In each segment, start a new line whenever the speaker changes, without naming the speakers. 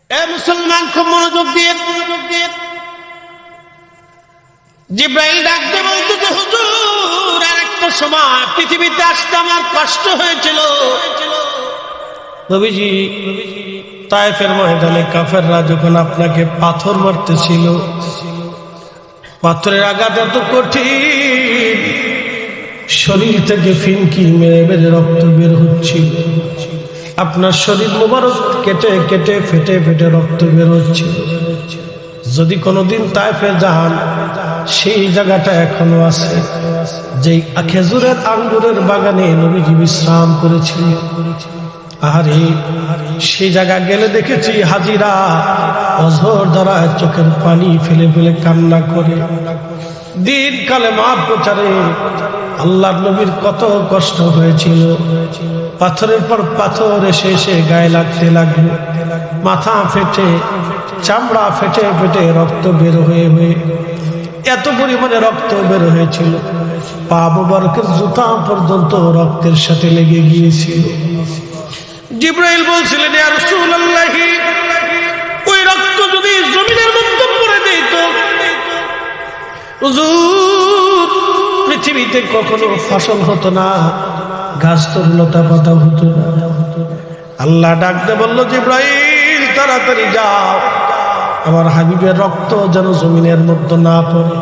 এ মুসলমান, খুব মনোযোগ দিয়ে জিব্রাইল ডাকতে বলতে যে হুজুর, আর একটা সময় পৃথিবীতে আসতে আমার কষ্ট হয়েছিল। নবীজি, তায়েফের ময়দানে কাফেররা যখন আপনাকে পাথর মারতেছিল, পাথরের আঘাত এত কঠিন, শরীর থেকে ফিনকি মেরে মেরে রক্ত বের হচ্ছিল। আপনার শরীর মোবারক কেটে কেটে ফেটে ফেটে রক্ত বের হচ্ছিল। যদি কোনোদিন তায়েফে যান, সেই জায়গাটা এখনো আছে, যেই খেজুরের আঙ্গুরের বাগানে নবীজি বিশ্রাম করেছিলেন। আরে সেই জায়গা গেলে দেখেছি হাজিরা অঝর দ্বারা চোখের পানি ফেলে ফেলে কান্না করে। দিন কালেমা প্রচারে আল্লাহর নবীর কত কষ্ট হয়েছিল। পাথরের পর পাথর এসে এসে গায়ে লাগতে লাগলো, মাথা ফেটে চামড়া ফেটে ফেটে রক্ত বের হয়ে হয়ে এত পরিমাণে রক্ত বের হয়েছিল, পা মোবারকের জুতা পর্যন্ত রক্তের সাথে লেগে গিয়েছিল। জিব্রাইল বলছিলেন, ইয়া রাসূলুল্লাহ, ওই রক্ত যদি জমিনের মধ্যে পড়ে দিত, হুজুর, পৃথিবীতে কখনো ফসল হতো না, গাছ তরুলতা পাতা হতো না। আল্লাহ ডাকতে বলল, জিব্রাইল তাড়াতাড়ি যাও, আমার হাবিবের রক্ত যেন জমিনের মধ্যে না পড়ে।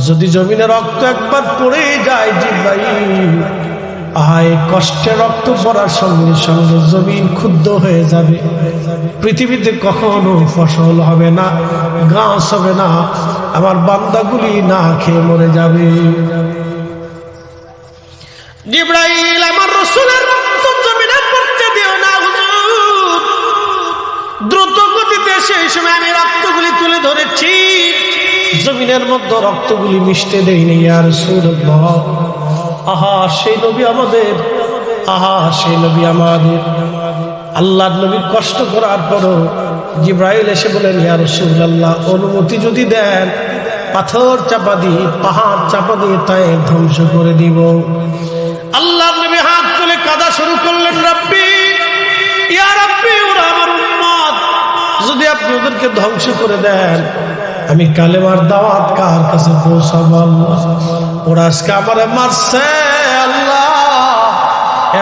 যদি জমিনে রক্ত একবার পড়ে যায় জিব্রাইল, আয় কষ্টে রক্ত পড়ার সঙ্গে সঙ্গে জমিন ক্ষুব্ধ হয়ে যাবে, পৃথিবীতে কখনো ফসল হবে না, গাছ হবে না, আমার বান্দাগুলি না খেয়ে মরে যাবে। জিব্রাইল, আমার রাসূলের রক্ত জমিনে পড়তে দিও না হুজুর। দ্রুত গতিতে সেই সময় আমি রক্তগুলি তুলে ধরেছি, জমিনের মধ্যে রক্তগুলি মিশতে দেইনি। ইয়া রাসূলুল্লাহ, আহা সেই নবী আমাদের, আহা সেই নবী আমাদের। আল্লাহর নবীর কষ্ট করার পরও জিব্রাইল এসে বলেন, ইয়া রাসূলুল্লাহ, অনুমতি যদি দেন, পাথর চাপা দিয়ে পাহাড় চাপা দিয়ে তাই ধ্বংস করে দিব। আল্লাহর নবী হাত তুলে কাঁদা শুরু করলেন, রাব্বি, ইয়া রাব্বি, ওরা আমার উম্মত, যদি আপনি ওদেরকে ধ্বংস করে দেন, আমি কালেমার দাওয়াত কার কাছে পৌঁছাবো? ওরা আজকে আমারে মারছে, আল্লাহ,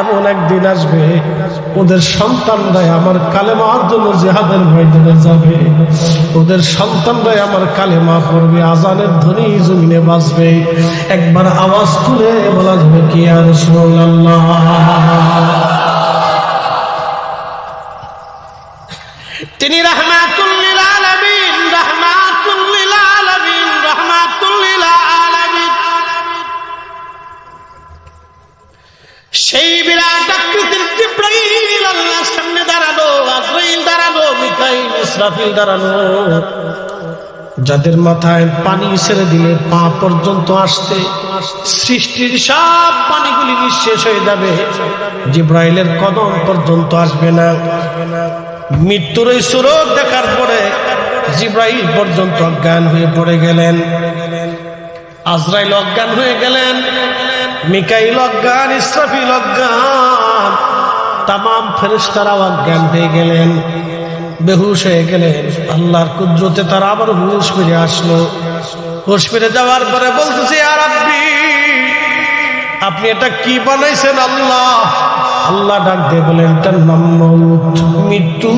এমন একদিন আসবে ওদের সন্তানরাই আমার কালেমার জন্য জিহাদের ময়দানে যাবে, ওদের সন্তানরাই আমার কালেমা পড়বে, আজানের ধ্বনি জমিনে বাজবে, একবার আওয়াজ তুলে বলা যাবে কি ইয়া রাসূলুল্লাহ। তিনি রাহমাতুল লিল আলামিন, রাহমাতুল লিল আলামিন, রাহমাতুল লিল আলামিন। সেই বিরাট আকৃতির জিব্রাইল আল্লাহর সামনে দাঁড়ানো, আজরাইল দাঁড়ানো, মিকাইল ইসরাফিল দাঁড়ানো, যাদের মাথায় পানি ছেড়ে দিলে পা পর্যন্ত আসতে সৃষ্টির সব পানিগুলি নিঃশেষ হয়ে যাবে, জিব্রাইলের কদম পর্যন্ত আসবে না। মৃত্যুর এই সুরত দেখার পরে জিব্রাইল পর্যন্ত অজ্ঞান হয়ে পড়ে গেলেন, আজরাইল অজ্ঞান হয়ে গেলেন, মিকাইল অজ্ঞান, ইসরাফিল অজ্ঞান, তামাম ফেরেশতারাও অজ্ঞান হয়ে গেলেন, বেহুশ হয়ে গেলেন। আল্লাহর কুদরতে তারা আবার হুঁশ ফিরে আসলো। হুঁশ ফিরে যাওয়ার পরে বলতেছে, ইয়া রাব্বি, আপনি এটা কি বানাইছেন আল্লাহ? আল্লাহ ডাক দিয়ে বলেন, এটার নাম মউত, মৃত্যু,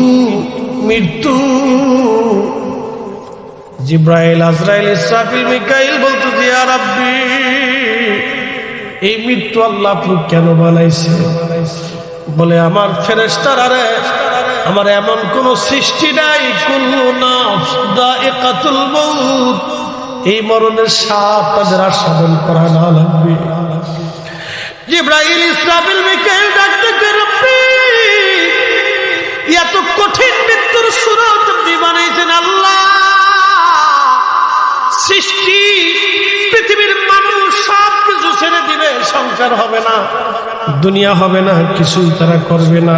মৃত্যু। জিব্রাইল, আজরাইল, ইসরাফিল, মিকাইল বলতেছে, ইয়া রাব্বি, এই মৃত্যু আল্লাহ আপনি কেন বানাইছেন? বলে, আমার ফেরেশতারা রে, আমার এমন কোন সৃষ্টি নাই, কুল্লু নাফস যায়িকাতুল মউত, এই মরণের স্বাদ তাদের আস্বাদন করা না লাগবে। জিব্রাইল, ইসরাফিল, মিকাইল ডাকতে, রাব্বি, এত কঠিন মৃত্যুর সুরত আপনি বানাইছেন আল্লাহ। সৃষ্টি পৃথিবীর মানুষ সব কিছু ছেড়ে দিবে, সংসার হবে না, দুনিয়া হবে না, কিছুই তারা করবে না।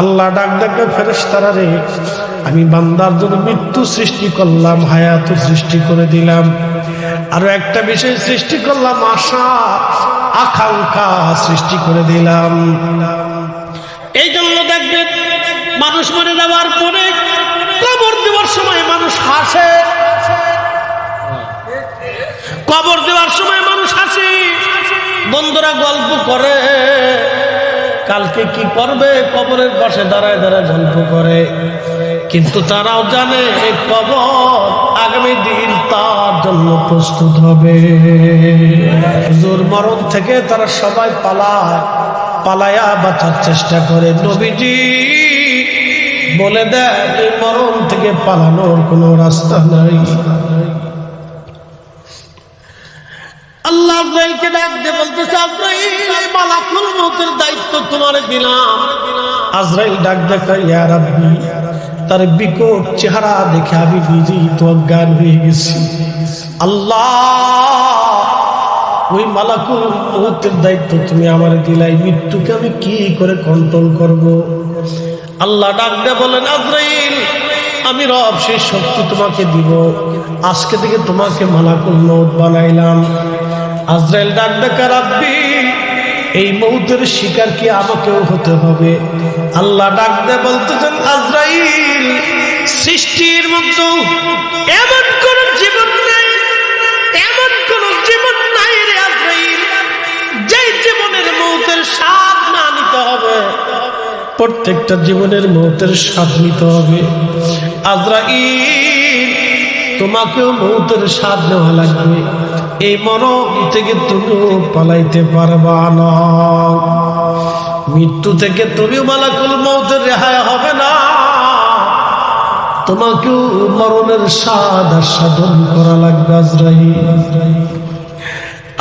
আল্লাহ ডাক ডাকে, ফেরেশতারা রে, আমি বান্দার জন্য মৃত্যু সৃষ্টি করলাম, হায়াত সৃষ্টি করে দিলাম, আরো একটা বিষয় সৃষ্টি করলাম, আশা আকাঙ্ক্ষা সৃষ্টি করে দিলাম। এই জন্য দেখবেন মানুষ মরে যাওয়ার পরে বন্ধুরা গল্প করে কালকে কি করবে, কবরের পাশে দাঁড়ায় দাঁড়ায় গল্প করে, কিন্তু তারাও জানে এই কবর আগামী দিন তার জন্য প্রস্তুত হবে। হুজুর মরণ থেকে তারা সবাই পালায়া বাঁচার চেষ্টা করে। নবীজি বলে দেয় এই মরণ থেকে পালানোর কোনো রাস্তা নাই। আল্লাহ আজরাইলকে ডাক দিয়ে বলতেছে, আজরাইল মালাকুল মউতের দায়িত্ব তোমারে দিলাম। আজরাইল ডাক দেখে, ইয়া রাব্বি, তার বিকট চেহারা দেখে আমি নিজেই তো অজ্ঞান হয়ে গেছি। আল্লাহ, ওই মালাকুল মউতের দায়িত্ব তুমি আমারে দিলাই, মৃত্যুকে আমি কি করে কন্ট্রোল করব? আল্লাহ ডাক দিয়ে বলেন, আজরাইল, আমি রব সেই শক্তি তোমাকে দিব। আজকে থেকে তোমাকে মালাকুল মউত বানাইলাম। আজরাইল ডাক দেখে, রাব্বি, এই মউতের শিকার কি আমাকেও হতে হবে? আল্লাহ ডাক দিয়ে বলতেছেন, আজরাইল, সৃষ্টির মধ্যে এমন কোন জীবন নাই, এমন কোন জীবন নাই রে আজরাইল, যে জীবনের মউতের স্বাদ না নিতে হবে। প্রত্যেকটা জীবনের মউতের স্বাদ নিতে হবে। আজরাইল, তোমাকেও মউতের স্বাদ নেওয়া লাগবে। এই মরণ থেকে তুমি পালাইতে পারবা না। মৃত্যু থেকে তুমিও মালাকুল মউতের রেহাই হবে না। তোমাকেও মরণের স্বাদ আস্বাদন করা লাগবে আজরাইল।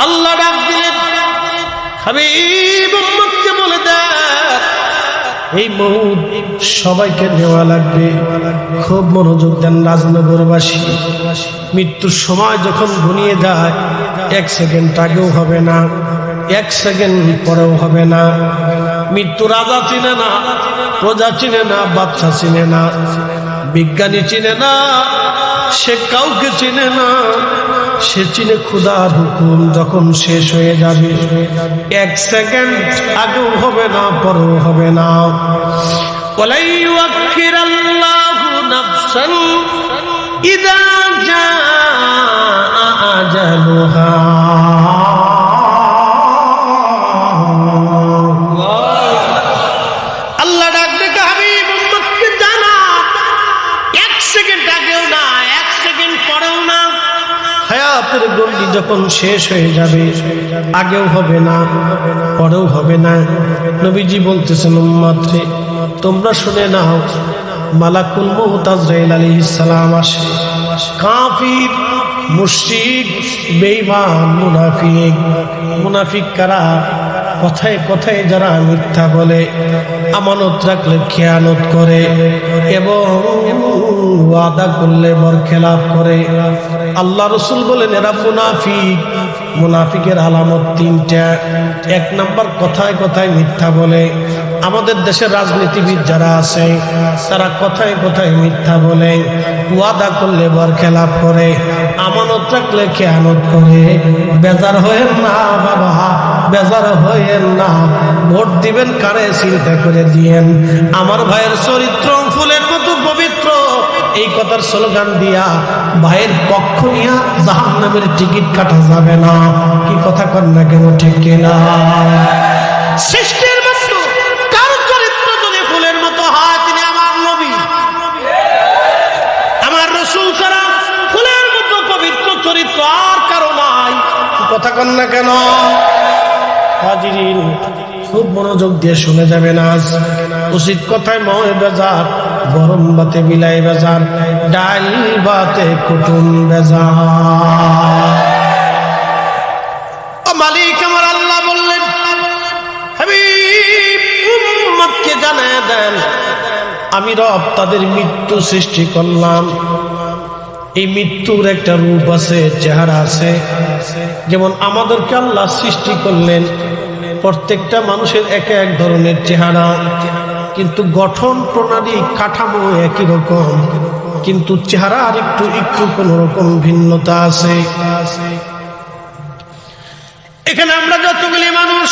আল্লাহ ডাক দিলেন, হাবিব উম্মতকে বলে দেয়, এই মউত সবাইকে নেওয়া লাগবে। খুব মনোযোগ দেন রাজনগরবাসী। মৃত্যুর সময় যখন ঘনিয়ে যায়, 1 সেকেন্ড আগেও হবে না, 1 সেকেন্ড পরেও হবে না। মৃত্যু রাজা চিনে না, প্রজা চিনে না, বাচ্চা চিনে না, বিজ্ঞানী চিনে না, সে কাউকে চিনে না। সে চিনে খোদার হুকুম যখন শেষ হয়ে যাবে, 1 সেকেন্ড আগেও হবে না, পরেও হবে না। ওয়ালা ইউআখিরাল্লাহু নাফসান ইযা জাআ আজালুহা। আল্লাহ ডাক দেখে, হাবিব উম্মতকে জানা, 1 সেকেন্ড আগেও না, 1 সেকেন্ড পরেও না। হায়াতের গন্ডি যখন শেষ হয়ে যাবে, আগেও হবে না, পরেও হবে না। নবীজি বলতেছেন, উম্মত রে, তোমরা শুনে নাও, মালাকুল মউত আজরাইল আলাইহিস সালাম আসে। কাফির, মুশরিক, বেঈমান, মুনাফিক। মুনাফিক কারা? কথায় কথায় যারা মিথ্যা বলে, আমানত রাখলে খেয়ানত করে এবং ওয়াদা করলে বরখেলাপ করে। আল্লাহ রাসূল বলেন, এরা মুনাফিক। মুনাফিকের আলামত 3টা। 1 নাম্বার, কথায় কথায় মিথ্যা বলে। আমাদের দেশের রাজনীতিবিদ যারা আছে, তারা কথায় কথায় মিথ্যা বলে, ওয়াদা করলে বরখেলাপ করে, আমানত রাখলে খেয়ানত করে। বেজার হয়েন না বাবা, বেজার হয়েন না। ভোট দিবেন কারে চিন্তা করে দিয়েন। আমার ভাইয়ের চরিত্র ফুলের মতো পবিত্র, এই কথার স্লোগান দিয়া ভাইয়ের পক্ষ নিয়ে জাহান্নামের টিকিট কাটা যাবে না। কি কথা কর না কেন, ঠিক কিনা? সৃষ্টির মতো কার চরিত্র যদি ফুলের মতো হয়, তিনি আমার নবী, আমার রাসূল ছাড়া ফুলের মতো পবিত্র চরিত্র আর কারো নাই। কি কথা কর না কেন? হাজিরিন, খুব মনোযোগ দিয়ে শুনে যাবেন। আজ উচিত কথায় ময় বেজার, গরম বাতে বিলাই বেজার, ডাল বাতে কুটুম বেজার। ও মালিক আমার আল্লাহ বললেন, হাবিব উম্মতকে জানায় দেন, আমি রব তাদের মৃত্যু সৃষ্টি করলাম। এই মৃত্যুর একটা রূপ আছে, চেহারা আছে। যেমন আমাদেরকে আল্লাহ সৃষ্টি করলেন, প্রত্যেকটা মানুষের এক এক ধরনের চেহারা, কিন্তু গঠন প্রণালী কাঠামো একই রকম, কিন্তু চেহারা আর একটু একটু কোন রকম ভিন্নতা আছে। এখানে আমরা যতগুলি মানুষ,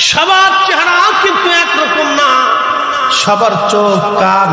সবার চেহারা কিন্তু একরকম না, সবার চোখ, কান,